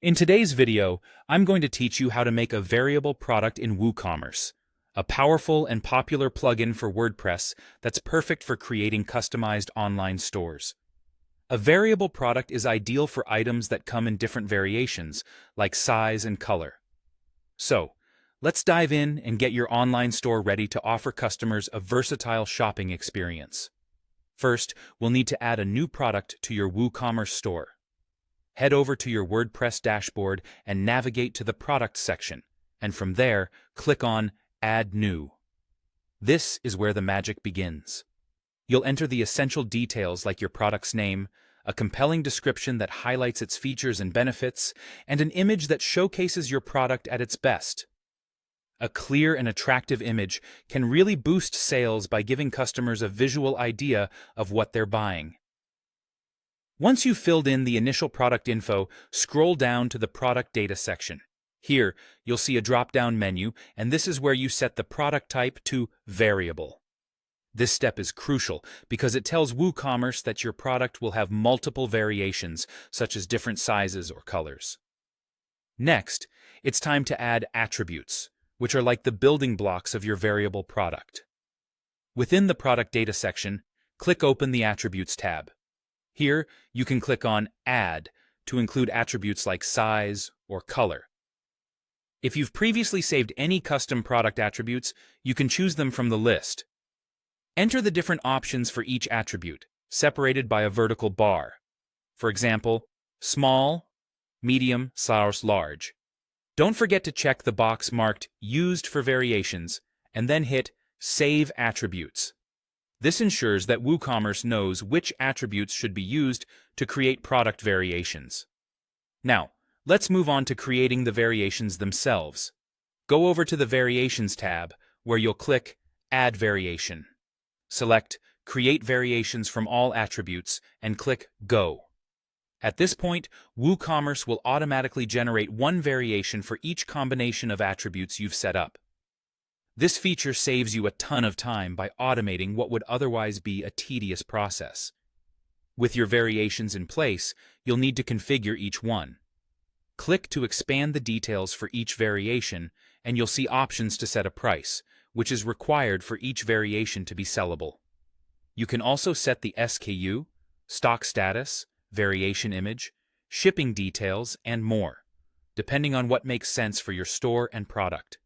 In today's video, I'm going to teach you how to make a variable product in WooCommerce, a powerful and popular plugin for WordPress that's perfect for creating customized online stores. A variable product is ideal for items that come in different variations, like size and color. So, let's dive in and get your online store ready to offer customers a versatile shopping experience. First, we'll need to add a new product to your WooCommerce store. Head over to your WordPress dashboard and navigate to the Products section, and from there, click on Add New. This is where the magic begins. You'll enter the essential details like your product's name, a compelling description that highlights its features and benefits, and an image that showcases your product at its best. A clear and attractive image can really boost sales by giving customers a visual idea of what they're buying. Once you've filled in the initial product info, scroll down to the Product Data section. Here, you'll see a drop-down menu, and this is where you set the product type to Variable. This step is crucial because it tells WooCommerce that your product will have multiple variations, such as different sizes or colors. Next, it's time to add attributes, which are like the building blocks of your variable product. Within the Product Data section, click Open the Attributes tab. Here, you can click on Add to include attributes like size or color. If you've previously saved any custom product attributes, you can choose them from the list. Enter the different options for each attribute, separated by a vertical bar. For example, small, medium/large. Don't forget to check the box marked Used for Variations, and then hit Save Attributes. This ensures that WooCommerce knows which attributes should be used to create product variations. Now, let's move on to creating the variations themselves. Go over to the Variations tab, where you'll click Add Variation. Select Create Variations from All Attributes and click Go. At this point, WooCommerce will automatically generate one variation for each combination of attributes you've set up. This feature saves you a ton of time by automating what would otherwise be a tedious process. With your variations in place, you'll need to configure each one. Click to expand the details for each variation, and you'll see options to set a price, which is required for each variation to be sellable. You can also set the SKU, stock status, variation image, shipping details, and more, depending on what makes sense for your store and product.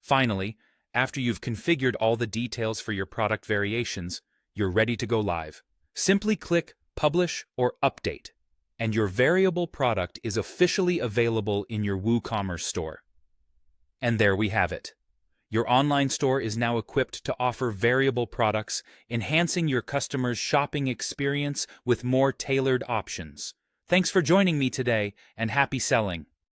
Finally, after you've configured all the details for your product variations, you're ready to go live. Simply click Publish or Update, and your variable product is officially available in your WooCommerce store. And there we have it. Your online store is now equipped to offer variable products, enhancing your customers' shopping experience with more tailored options. Thanks for joining me today, and happy selling!